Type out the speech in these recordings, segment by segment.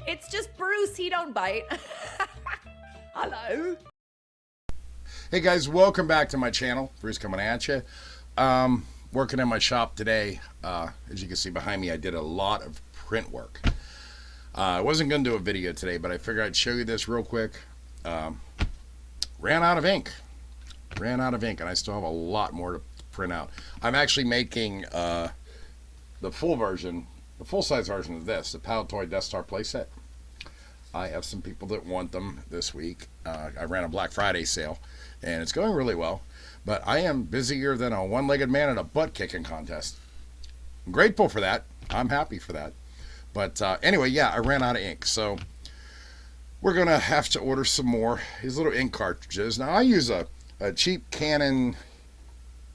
It's just Bruce, he don't bite. Hello. Hey guys, welcome back to my channel. Bruce coming at you. Working in my shop today. As you can see behind me, I did a lot of print work. I wasn't going to do a video today, but I figured I'd show you this real quick. Ran out of ink. And I still have a lot more to print out. I'm actually making the full-size version of this, the Power Toy Death Star playset. I have some people that want them this week. I ran a Black Friday sale, and it's going really well. But I am busier than a one-legged man at a butt-kicking contest. I'm grateful for that. I'm happy for that. But anyway, yeah, I ran out of ink. So we're going to have to order some more. These little ink cartridges. Now, I use a cheap Canon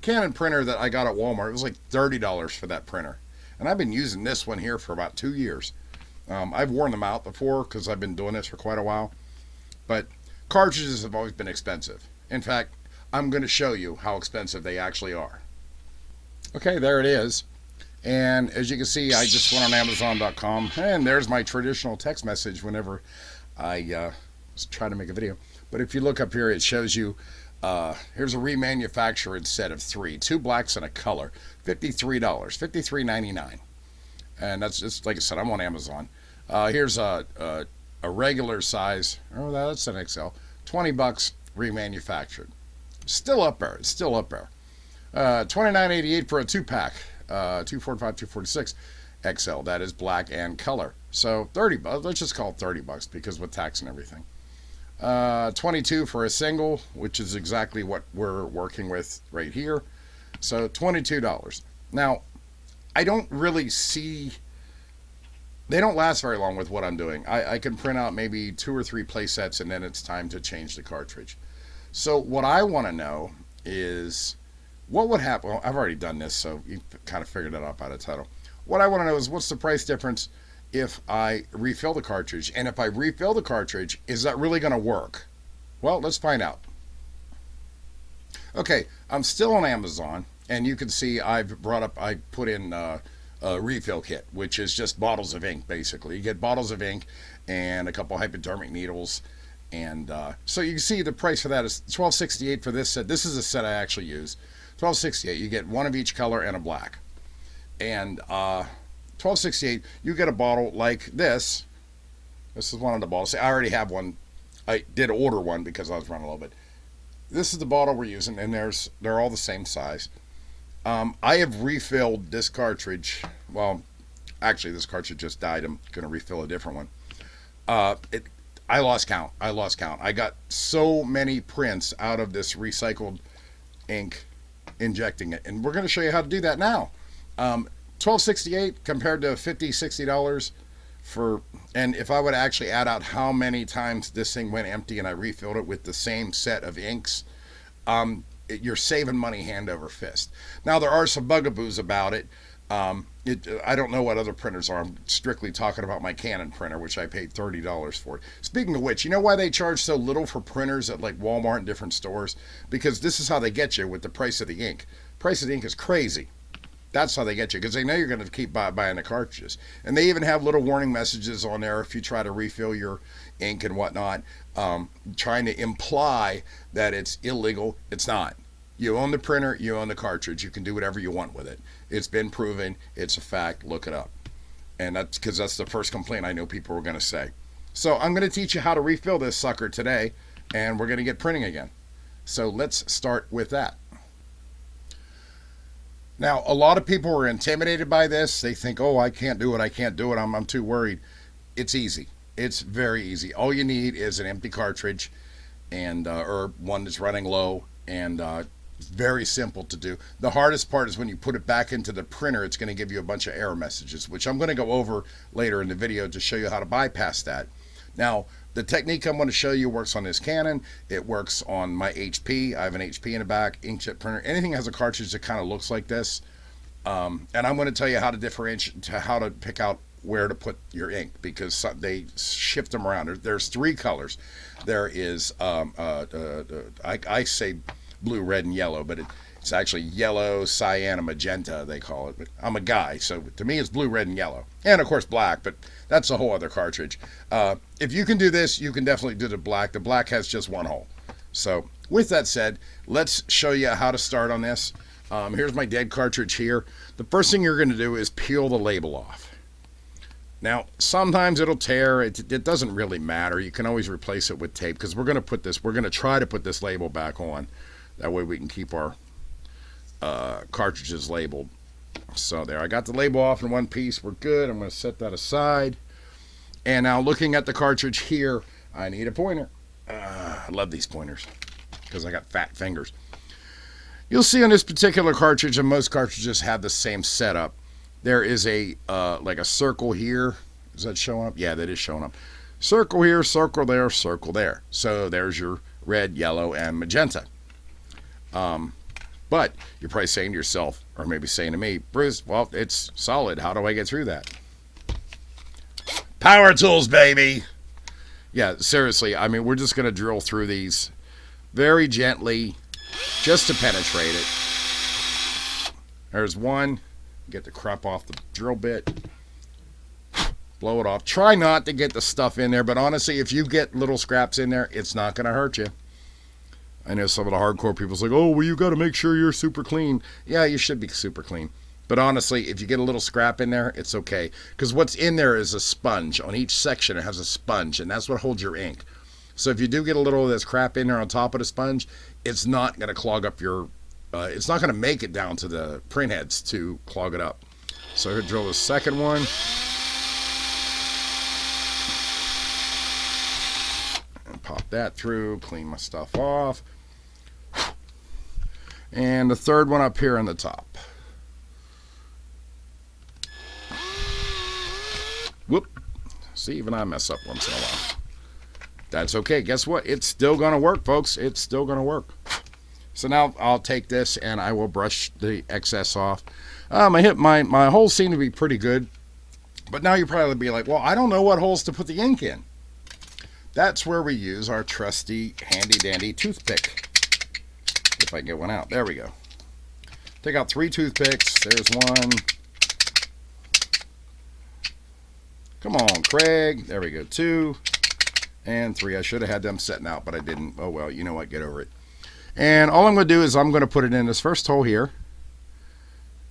printer that I got at Walmart. It was like $30 for that printer. And I've been using this one here for about 2 years. I've worn them out before because I've been doing this for quite a while. But cartridges have always been expensive. In fact, I'm going to show you how expensive they actually are. Okay, there it is. And as you can see, I just went on Amazon.com. And there's my traditional text message whenever I try to make a video. But if you look up here, it shows you, here's a remanufactured set of 2 blacks and a color. $53, $53.99. And that's just, like I said, I'm on Amazon. Here's a regular size. Oh, that's an XL. $20 remanufactured. Still up there. It's still up there. $29.88 for a 2-pack. 245, 246 XL. That is black and color. So $30. Let's just call it $30 because with tax and everything. $22 for a single, which is exactly what we're working with right here. So $22. Now, I don't really see, they don't last very long with what I'm doing. I can print out maybe 2 or 3 play sets and then it's time to change the cartridge. So what I want to know is what would happen. Well, I've already done this, so you kind of figured it out by the title. What I want to know is what's the price difference if I refill the cartridge? And if I refill the cartridge, is that really going to work? Well, let's find out. Okay, I'm still on Amazon. And you can see I put in a refill kit, which is just bottles of ink, basically. You get bottles of ink and a couple hypodermic needles. And so you can see the price for that is $12.68 for this set. This is a set I actually use. $12.68. You get one of each color and a black. And $12.68, you get a bottle like this. This is one of the bottles. I already have one. I did order one because I was running a little bit. This is the bottle we're using, and they're all the same size. I have refilled this cartridge. Well, actually, this cartridge just died. I'm going to refill a different one. I lost count. I got so many prints out of this recycled ink injecting it. And we're going to show you how to do that now. $12.68 compared to $50, $60 for, and if I would actually add out how many times this thing went empty and I refilled it with the same set of inks, you're saving money hand over fist. Now, there are some bugaboos about it. I don't know what other printers are. I'm strictly talking about my Canon printer, which I paid $30 for. Speaking of which, you know why they charge so little for printers at like Walmart and different stores? Because this is how they get you with the price of the ink. Price of the ink is crazy. That's how they get you, because they know you're going to keep buying the cartridges. And they even have little warning messages on there if you try to refill your ink and whatnot, trying to imply that it's illegal. It's not. You own the printer, you own the cartridge. You can do whatever you want with it. It's been proven. It's a fact. Look it up. And that's because that's the first complaint I know people were going to say. So I'm going to teach you how to refill this sucker today, and we're going to get printing again. So let's start with that. Now, a lot of people are intimidated by this. They think, oh, I can't do it. I'm too worried. It's easy. It's very easy. All you need is an empty cartridge and or one that's running low, and it's very simple to do. The hardest part is when you put it back into the printer, it's going to give you a bunch of error messages, which I'm going to go over later in the video to show you how to bypass that. Now, the technique I'm going to show you works on this Canon. It works on my HP. I have an HP in the back, inkjet printer. Anything that has a cartridge that kind of looks like this. And I'm going to tell you how to differentiate, how to pick out where to put your ink, because they shift them around. There's 3 colors. There is, I say blue, red, and yellow, but It's actually yellow, cyan, and magenta, they call it. But I'm a guy, so to me it's blue, red, and yellow. And, of course, black, but that's a whole other cartridge. If you can do this, you can definitely do the black. The black has just one hole. So, with that said, let's show you how to start on this. Here's my dead cartridge here. The first thing you're going to do is peel the label off. Now, sometimes it'll tear. It doesn't really matter. You can always replace it with tape because we're going to try to put this label back on. That way we can keep our cartridges labeled. So there, I got the label off in one piece. We're good. I'm going to set that aside. And now looking at the cartridge here, I need a pointer. I love these pointers because I got fat fingers. You'll see on this particular cartridge, and most cartridges have the same setup. There is a like a circle here. Is that showing up? Yeah, that is showing up. Circle here, circle there, circle there. So there's your red, yellow, and magenta. But you're probably saying to yourself, or maybe saying to me, Bruce, well, it's solid. How do I get through that? Power tools, baby. Yeah, seriously. I mean, we're just going to drill through these very gently just to penetrate it. There's one. Get the crap off the drill bit. Blow it off. Try not to get the stuff in there, but honestly, if you get little scraps in there, it's not going to hurt you. I know some of the hardcore people's like, oh, well, you got to make sure you're super clean. Yeah, you should be super clean. But honestly, if you get a little scrap in there, it's okay. Because what's in there is a sponge. On each section, it has a sponge, and that's what holds your ink. So if you do get a little of this crap in there on top of the sponge, it's not going to clog up your... it's not going to make it down to the print heads to clog it up. So here, drill the second one. And pop that through, clean my stuff off. And the third one up here on the top. Whoop. See, even I mess up once in a while. That's okay. Guess what? It's still going to work, folks. It's still going to work. So now I'll take this and I will brush the excess off. My holes seem to be pretty good. But now you'll probably be like, well, I don't know what holes to put the ink in. That's where we use our trusty handy-dandy toothpick. If I can get one out. There we go. Take out 3 toothpicks. There's one. Come on, Craig. There we go. 2 and 3. I should have had them setting out, but I didn't. Oh, well, you know what? Get over it. And all I'm going to do is I'm going to put it in this first hole here.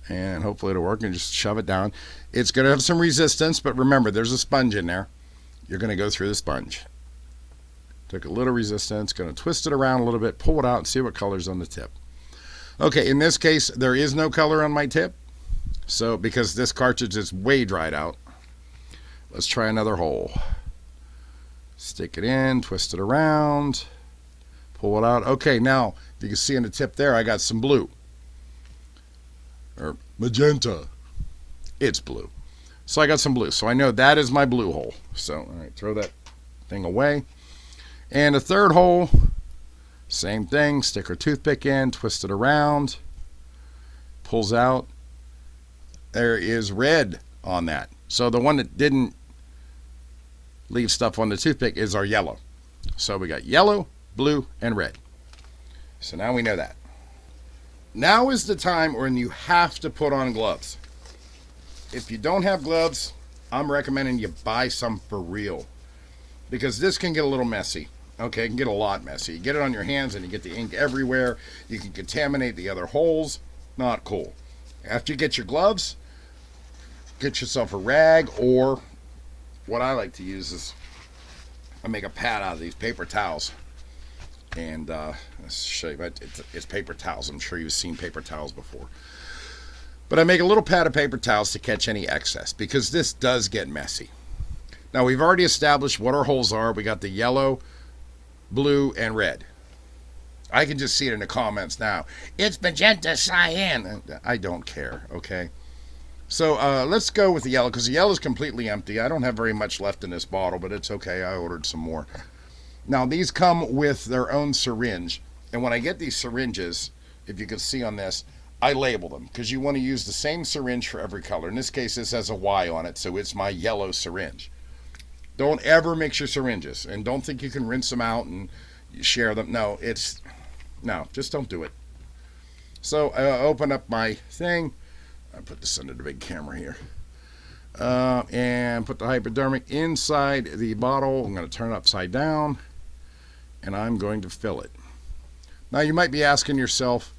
And hopefully it'll work, and just shove it down. It's going to have some resistance, but remember, there's a sponge in there. You're going to go through the sponge. Took a little resistance, going to twist it around a little bit, pull it out, and see what color's on the tip. Okay, in this case, there is no color on my tip. So, because this cartridge is way dried out, let's try another hole. Stick it in, twist it around, pull it out. Okay, now, if you can see on the tip there, I got some blue. Or magenta. It's blue. So I got some blue. So I know that is my blue hole. So, all right, throw that thing away. And the third hole, same thing. Stick our toothpick in, twist it around, pulls out. There is red on that. So the one that didn't leave stuff on the toothpick is our yellow. So we got yellow, blue, and red. So now we know that. Now is the time when you have to put on gloves. If you don't have gloves, I'm recommending you buy some for real. Because this can get a little messy. Okay, it can get a lot messy. You get it on your hands and you get the ink everywhere. You can contaminate the other holes. Not cool. After you get your gloves, get yourself a rag, or what I like to use is I make a pad out of these paper towels. And let's show you, it's paper towels. I'm sure you've seen paper towels before. But I make a little pad of paper towels to catch any excess, because this does get messy. Now, we've already established what our holes are. We got the yellow, blue, and red. I can just see it in the comments now. It's magenta, cyan. I don't care, okay? So let's go with the yellow, because the yellow is completely empty. I don't have very much left in this bottle, but it's okay. I ordered some more. Now, these come with their own syringe. And when I get these syringes, if you can see on this, I label them, because you want to use the same syringe for every color. In this case, this has a Y on it, so it's my yellow syringe. Don't ever mix your syringes, and don't think you can rinse them out and share them. No, just don't do it. So I open up my thing. I put this under the big camera here. And put the hypodermic inside the bottle. I'm going to turn it upside down, and I'm going to fill it. Now you might be asking yourself,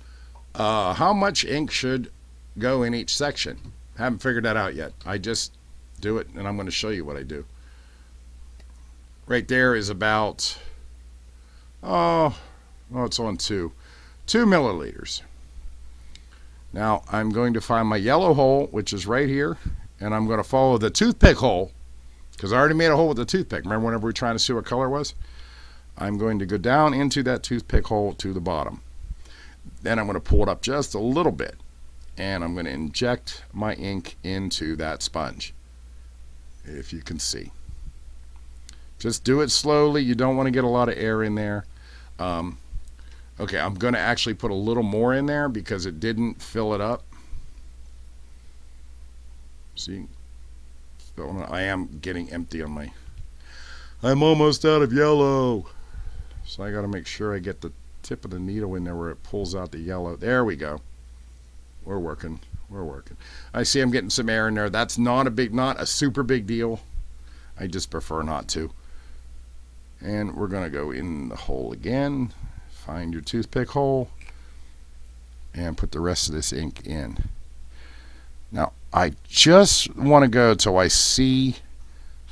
how much ink should go in each section? Haven't figured that out yet. I just do it, and I'm going to show you what I do. Right there is about, it's on 2 milliliters. Now I'm going to find my yellow hole, which is right here, and I'm going to follow the toothpick hole, because I already made a hole with the toothpick. Remember whenever we were trying to see what color it was? I'm going to go down into that toothpick hole to the bottom. Then I'm going to pull it up just a little bit, and I'm going to inject my ink into that sponge, if you can see. Just do it slowly. You don't want to get a lot of air in there. Okay, I'm going to actually put a little more in there because it didn't fill it up. See? I am getting empty on my... I'm almost out of yellow. So I got to make sure I get the tip of the needle in there where it pulls out the yellow. There we go. We're working. We're working. I see I'm getting some air in there. That's not a super big deal. I just prefer not to. And we're going to go in the hole again. Find your toothpick hole and put the rest of this ink in. Now, I just want to go till I see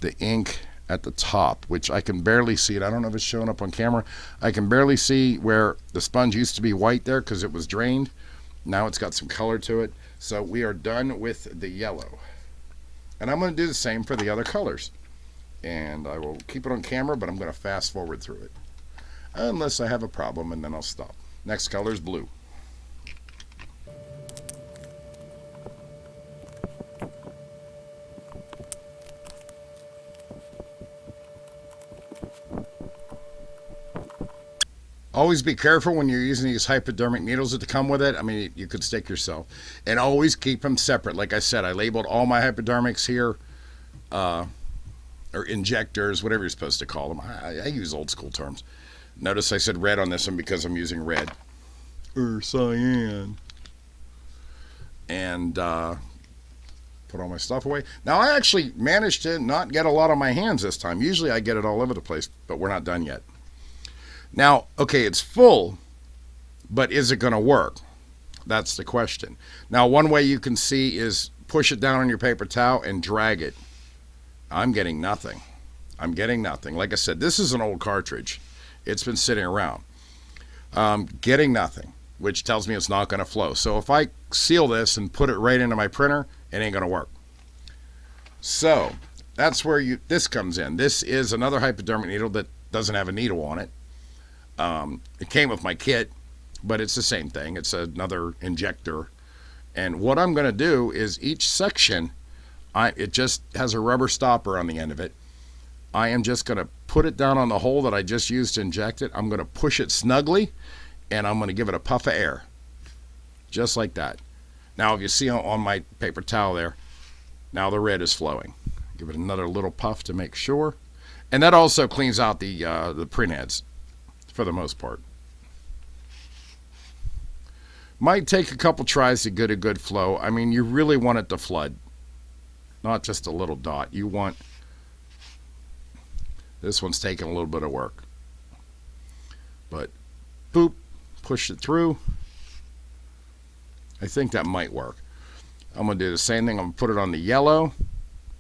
the ink at the top, which I can barely see it. I don't know if it's showing up on camera. I can barely see where the sponge used to be white there because it was drained. Now it's got some color to it. So we are done with the yellow. And I'm going to do the same for the other colors. And I will keep it on camera, but I'm going to fast forward through it. Unless I have a problem, and then I'll stop. Next color is blue. Always be careful when you're using these hypodermic needles that come with it. I mean, you could stick yourself. And always keep them separate. Like I said, I labeled all my hypodermics here. Or injectors, whatever you're supposed to call them. I use old school terms. Notice I said red on this one because I'm using red. Or cyan. And put all my stuff away. Now I actually managed to not get a lot on my hands this time. Usually I get it all over the place, but we're not done yet. Now, okay, it's full, but is it going to work? That's the question. Now, one way you can see is push it down on your paper towel and drag it. I'm getting nothing. I'm getting nothing. Like I said, this is an old cartridge. It's been sitting around. Getting nothing, which tells me it's not going to flow. So if I seal this and put it right into my printer, it ain't going to work. So that's where this comes in. This is another hypodermic needle that doesn't have a needle on it. It came with my kit, but it's the same thing. It's another injector. And what I'm going to do is each section, it just has a rubber stopper on the end of it. I am just going to put it down on the hole that I just used to inject it. I'm going to push it snugly, and I'm going to give it a puff of air. Just like that. Now, if you see on my paper towel there, now the red is flowing. Give it another little puff to make sure. And that also cleans out the print heads for the most part. Might take a couple tries to get a good flow. I mean, you really want it to flood. Not just a little dot. You want... This one's taking a little bit of work. But, boop, push it through. I think that might work. I'm going to do the same thing. I'm going to put it on the yellow.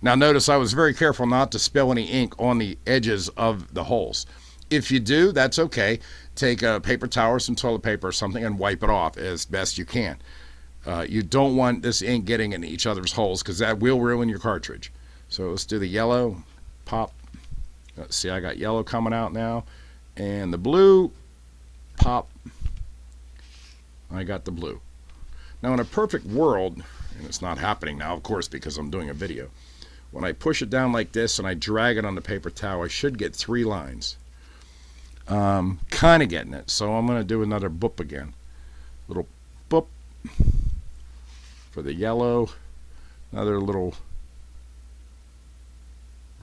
Now notice I was very careful not to spill any ink on the edges of the holes. If you do, that's okay. Take a paper towel or some toilet paper or something and wipe it off as best you can. You don't want this ink getting in each other's holes because that will ruin your cartridge. So let's do the yellow. Pop. Let's see, I got yellow coming out now. And the blue. Pop. I got the blue. Now in a perfect world, and it's not happening now, of course, because I'm doing a video. When I push it down like this and I drag it on the paper towel, I should get 3 lines. Kind of getting it. So I'm going to do another boop again. Little boop for the yellow. Another little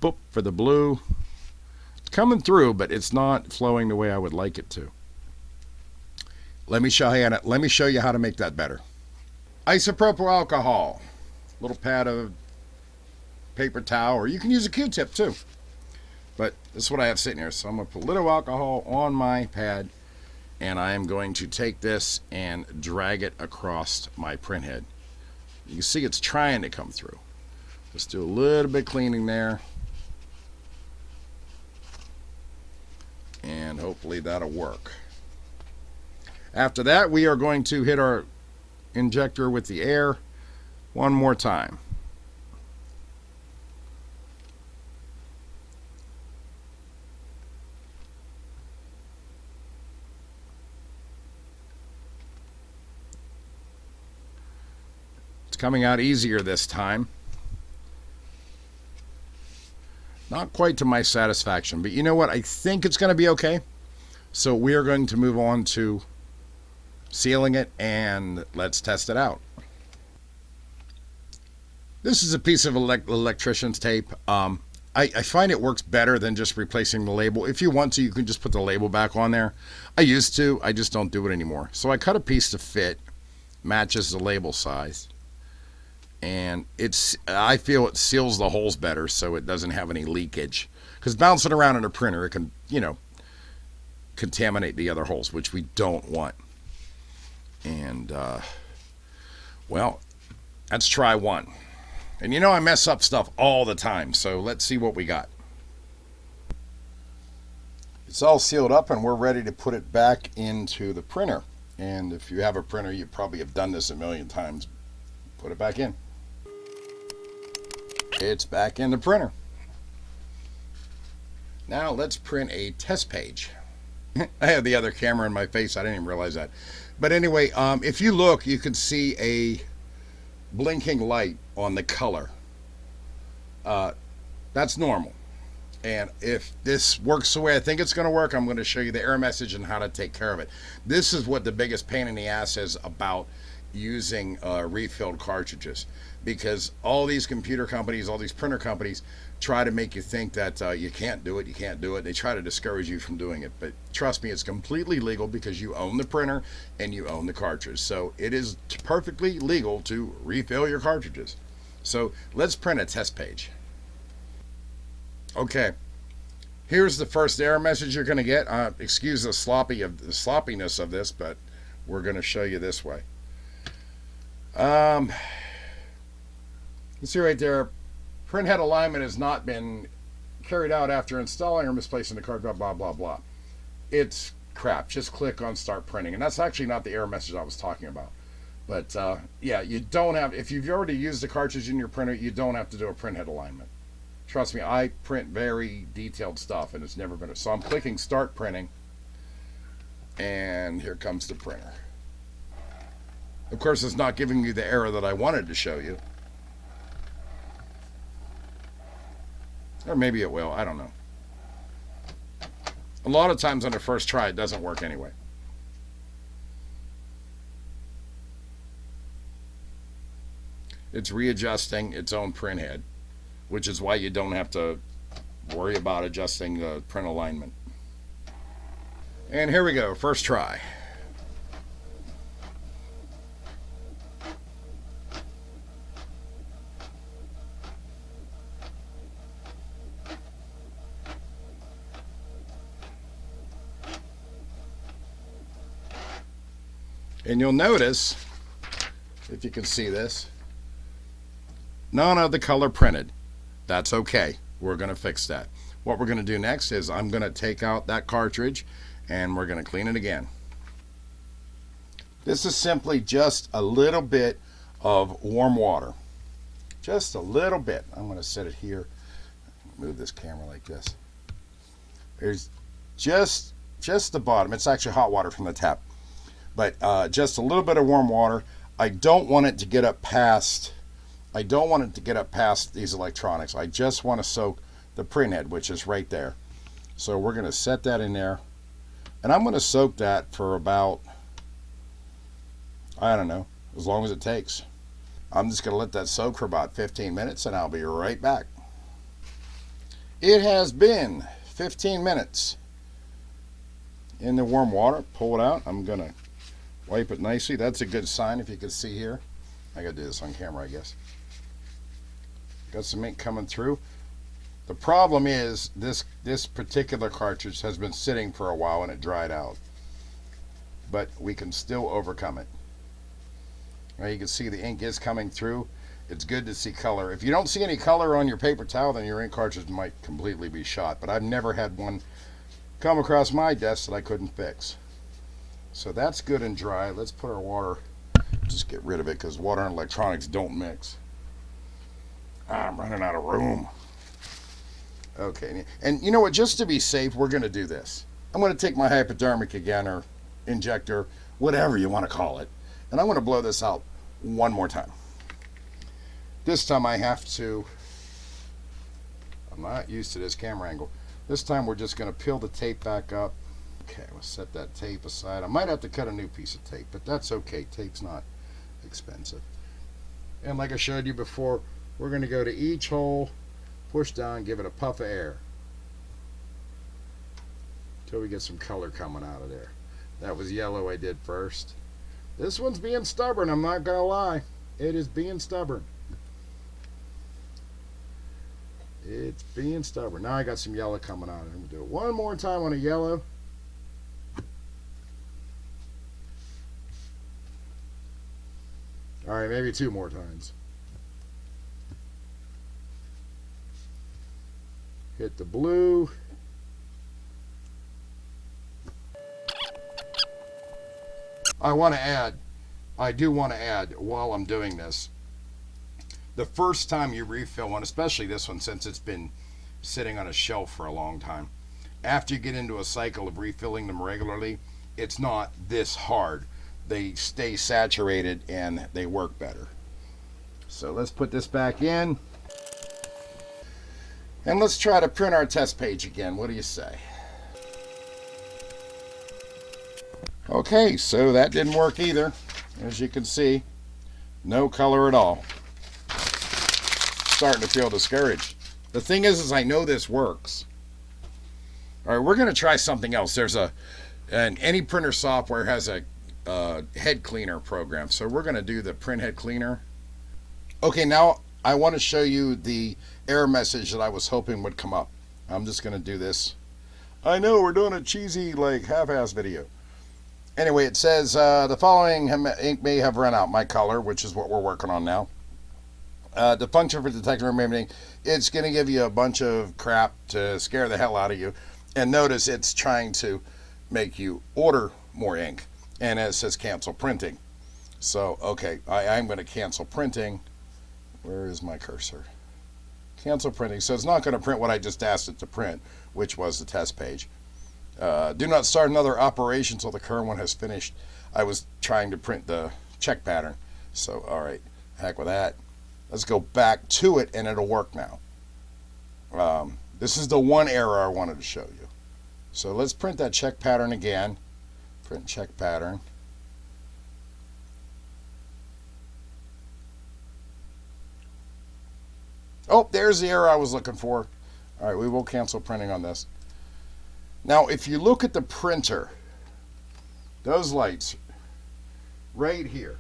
boop for the blue. It's coming through, but it's not flowing the way I would like it to. Let me show you how to make that better. Isopropyl alcohol, little pad of paper towel, or you can use a Q-tip too. But this is what I have sitting here. So I'm going to put a little alcohol on my pad, and I am going to take this and drag it across my print head. You can see it's trying to come through. Just do a little bit cleaning there, and hopefully that'll work. After that, we are going to hit our injector with the air one more time. It's coming out easier this time. Not quite to my satisfaction, but you know what? I think it's going to be okay. So we are going to move on to sealing it, and let's test it out. This is a piece of electrician's tape. I find it works better than just replacing the label. If you want to, you can just put the label back on there. I used to. I just don't do it anymore. So I cut a piece to fit, matches the label size. And I feel it seals the holes better so it doesn't have any leakage. Because bouncing around in a printer, it can, contaminate the other holes, which we don't want. And, well, let's try one. And I mess up stuff all the time, so let's see what we got. It's all sealed up, and we're ready to put it back into the printer. And if you have a printer, you probably have done this a million times. Put it back in. It's back in the printer. Now let's print a test page. I have the other camera in my face. I didn't even realize that. But anyway, if you look, you can see a blinking light on the color. That's normal. And if this works the way I think it's going to work, I'm going to show you the error message and how to take care of it. This is what the biggest pain in the ass is about using refilled cartridges, because all these computer companies, all these printer companies try to make you think that you can't do it. They try to discourage you from doing it, but trust me, it's completely legal because you own the printer and you own the cartridge. So it is perfectly legal to refill your cartridges. So let's print a test page. Okay, here's the first error message you're going to get. Excuse the sloppiness of this, but we're going to show you this way. You see right there, print head alignment has not been carried out after installing or misplacing the card, blah, blah, blah, blah. It's crap. Just click on start printing. And that's actually not the error message I was talking about. But yeah, you don't have, if you've already used the cartridge in your printer, you don't have to do a print head alignment. Trust me, I print very detailed stuff, and it's never been, so I'm clicking start printing, and here comes the printer. Of course, it's not giving you the error that I wanted to show you. Or maybe it will, I don't know. A lot of times on the first try, it doesn't work anyway. It's readjusting its own print head, which is why you don't have to worry about adjusting the print alignment. And here we go, first try. And you'll notice, if you can see this, none of the color printed. That's okay. We're going to fix that. What we're going to do next is I'm going to take out that cartridge and we're going to clean it again. This is simply just a little bit of warm water. Just a little bit. I'm going to set it here. Move this camera like this. There's just the bottom. It's actually hot water from the tap. But just a little bit of warm water. I don't want it to get up past these electronics. I just want to soak the print head, which is right there. So we're going to set that in there. And I'm going to soak that for about, I don't know, as long as it takes. I'm just going to let that soak for about 15 minutes and I'll be right back. It has been 15 minutes in the warm water. Pull it out. I'm going to Wipe it nicely. That's a good sign if you can see here. I gotta do this on camera, I guess. Got some ink coming through. The problem is this particular cartridge has been sitting for a while and it dried out. But we can still overcome it. Now you can see the ink is coming through. It's good to see color. If you don't see any color on your paper towel, then your ink cartridge might completely be shot. But I've never had one come across my desk that I couldn't fix. So that's good and dry. Let's put our water, just get rid of it because water and electronics don't mix. I'm running out of room. Okay, and you know what, just to be safe, we're going to do this. I'm going to take my hypodermic again, or injector, whatever you want to call it, and I'm going to blow this out one more time. This time I have to, I'm not used to this camera angle. This time we're just going to peel the tape back up. Okay, we'll set that tape aside. I might have to cut a new piece of tape, but that's okay. Tape's not expensive. And like I showed you before, we're going to go to each hole, push down, give it a puff of air until we get some color coming out of there. That was yellow I did first. This one's being stubborn, I'm not going to lie. It is being stubborn. It's being stubborn. Now I got some yellow coming out. I'm going to do it one more time on a yellow. All right, maybe two more times. Hit the blue. I do want to add while I'm doing this, the first time you refill one, especially this one since it's been sitting on a shelf for a long time, after you get into a cycle of refilling them regularly, it's not this hard. They stay saturated and they work better. So let's put this back in. And let's try to print our test page again. What do you say? Okay, so that didn't work either. As you can see, no color at all. Starting to feel discouraged. The thing is I know this works. All right, we're going to try something else. There's any printer software has a head cleaner program. So we're going to do the print head cleaner. Okay, now I want to show you the error message that I was hoping would come up. I'm just going to do this. I know we're doing a cheesy, like, half-ass video. Anyway, it says the following ink may have run out. My color, which is what we're working on now. The function for detecting remaining ink, it's going to give you a bunch of crap to scare the hell out of you. And notice it's trying to make you order more ink. And it says cancel printing. So, okay, I'm going to cancel printing. Where is my cursor? Cancel printing. So it's not going to print what I just asked it to print, which was the test page. Do not start another operation until the current one has finished. I was trying to print the check pattern. So, all right, heck with that. Let's go back to it and it'll work now. This is the one error I wanted to show you. So let's print that check pattern again. Print check pattern. Oh, there's the error I was looking for. All right, we will cancel printing on this. Now, if you look at the printer, those lights right here,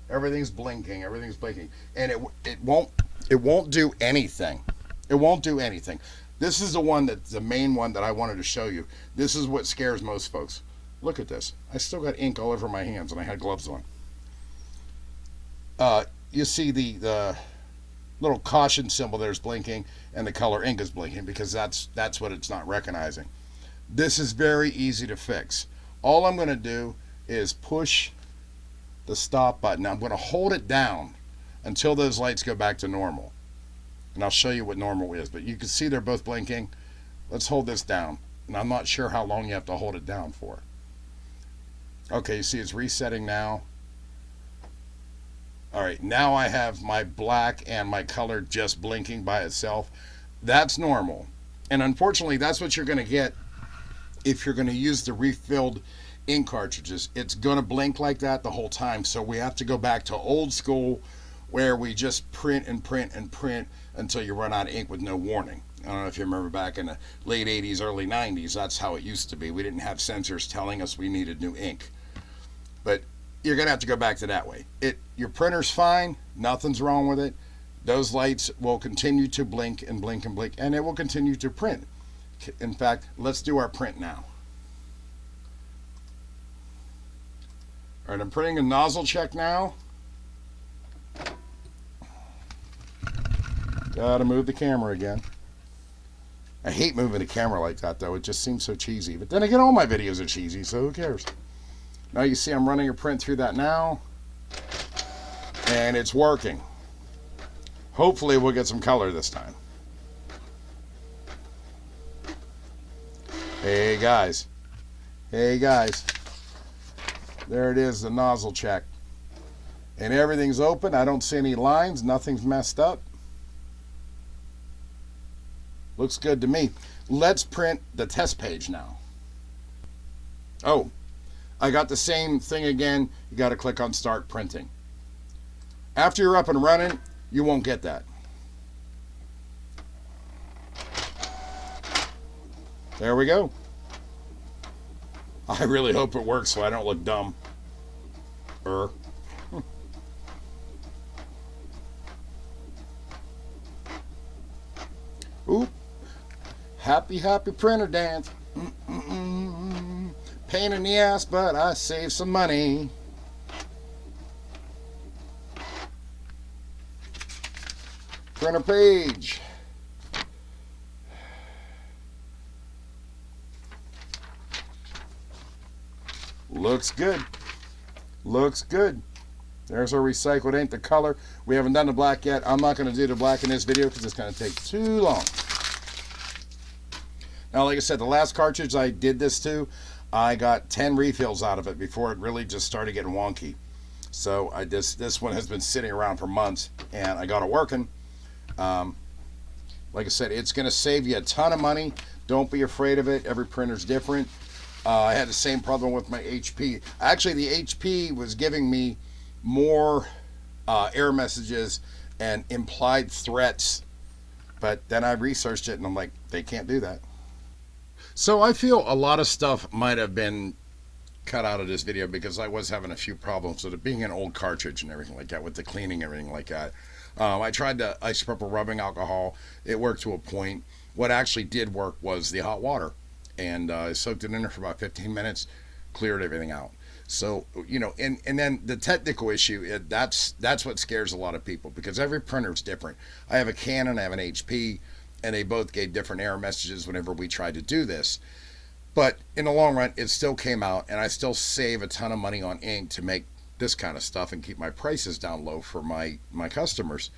everything's blinking, and it won't do anything. It won't do anything. This is the main one that I wanted to show you. This is what scares most folks. Look at this. I still got ink all over my hands, and I had gloves on. You see the little caution symbol there's blinking, and the color ink is blinking because that's what it's not recognizing. This is very easy to fix. All I'm going to do is push the stop button. I'm going to hold it down until those lights go back to normal. And I'll show you what normal is. But you can see they're both blinking. Let's hold this down. And I'm not sure how long you have to hold it down for. Okay, you see it's resetting now. All right, now I have my black and my color just blinking by itself. That's normal. And unfortunately, that's what you're going to get if you're going to use the refilled ink cartridges. It's going to blink like that the whole time. So we have to go back to old school where we just print and print and print until you run out of ink with no warning. I don't know if you remember back in the late 80s, early 90s, that's how it used to be. We didn't have sensors telling us we needed new ink. But you're going to have to go back to that way. Your printer's fine. Nothing's wrong with it. Those lights will continue to blink and blink and blink, and it will continue to print. In fact, let's do our print now. All right, I'm printing a nozzle check now. Gotta move the camera again. I hate moving the camera like that, though. It just seems so cheesy. But then again, all my videos are cheesy, so who cares? Now you see I'm running a print through that now. And it's working. Hopefully we'll get some color this time. Hey guys. Hey guys. There it is, the nozzle check. And everything's open. I don't see any lines. Nothing's messed up. Looks good to me. Let's print the test page now. Oh, I got the same thing again. You got to click on Start Printing. After you're up and running, you won't get that. There we go. I really hope it works so I don't look dumb. Oop. Happy, happy printer dance. Pain in the ass, but I saved some money. Printer page. Looks good. Looks good. There's our recycled ink, the color. We haven't done the black yet. I'm not going to do the black in this video because it's going to take too long. Now, like I said, the last cartridge I did this to, I got 10 refills out of it before it really just started getting wonky. So this one has been sitting around for months, and I got it working. Like I said, it's going to save you a ton of money. Don't be afraid of it. Every printer's different. I had the same problem with my HP. Actually, the HP was giving me more error messages and implied threats, but then I researched it and I'm like, they can't do that. So I feel a lot of stuff might have been cut out of this video because I was having a few problems with it being an old cartridge and everything like that, with the cleaning and everything like that. I tried the isopropyl rubbing alcohol. It worked to a point. What actually did work was the hot water, and I soaked it in there for about 15 minutes, cleared everything out. So, you know, and then the technical issue, that's what scares a lot of people because every printer is different. I have a Canon, I have an HP, and they both gave different error messages whenever we tried to do this. But in the long run, it still came out, and I still save a ton of money on ink to make this kind of stuff and keep my prices down low for my customers.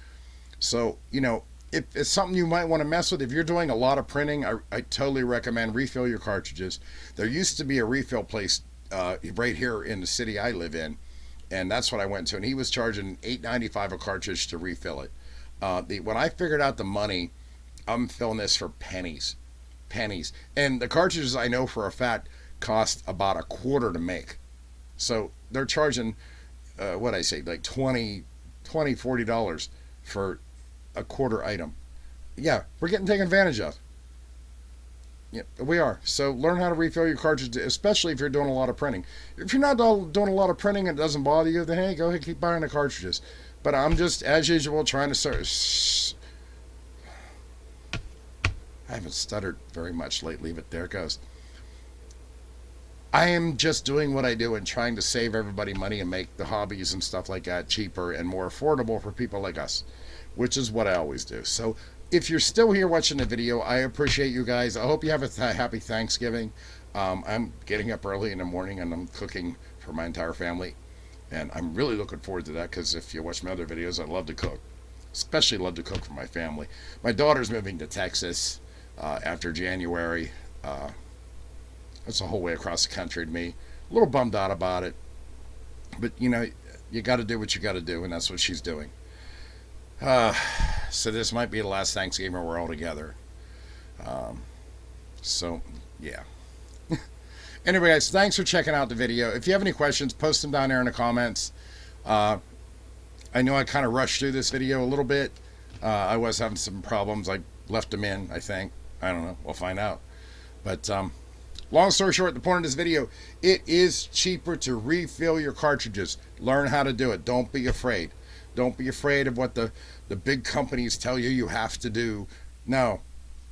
So, you know, if it's something you might want to mess with, if you're doing a lot of printing, I totally recommend refill your cartridges. There used to be a refill place right here in the city I live in, and that's what I went to, and he was charging $8.95 a cartridge to refill it. When I figured out the money, I'm filling this for pennies. And the cartridges, I know for a fact, cost about a quarter to make. So they're charging, what I say, like $40 for a quarter item. Yeah, we're getting taken advantage of. Yeah, we are. So learn how to refill your cartridges, especially if you're doing a lot of printing. If you're not doing a lot of printing and it doesn't bother you, then hey, go ahead, keep buying the cartridges. But I'm just, as usual, trying to start. I haven't stuttered very much lately, but there it goes. I am just doing what I do and trying to save everybody money and make the hobbies and stuff like that cheaper and more affordable for people like us, which is what I always do. So if you're still here watching the video, I appreciate you guys. I hope you have a happy Thanksgiving. I'm getting up early in the morning and I'm cooking for my entire family. And I'm really looking forward to that because if you watch my other videos, I love to cook. Especially love to cook for my family. My daughter's moving to Texas after January. That's a whole way across the country to me. A little bummed out about it. But, you know, you got to do what you got to do, and that's what she's doing. So this might be the last Thanksgiving we're all together. So, yeah. Anyway, guys, thanks for checking out the video. If you have any questions, post them down there in the comments. I know I kind of rushed through this video a little bit. I was having some problems. I left them in, I think. I don't know. We'll find out. But Long story short, the point of this video, it is cheaper to refill your cartridges. Learn how to do it. Don't be afraid. Don't be afraid of what the big companies tell you have to do. No,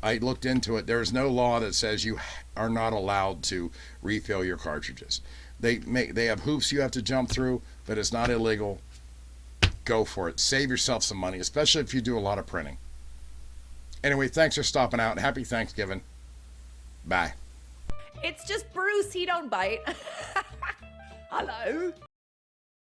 I looked into it. There's no law that says you are not allowed to refill your cartridges. They have hoops you have to jump through, but it's not illegal. Go for it. Save yourself some money, especially if you do a lot of printing. Anyway, thanks for stopping out. Happy Thanksgiving. Bye. It's just Bruce, he don't bite. Hello.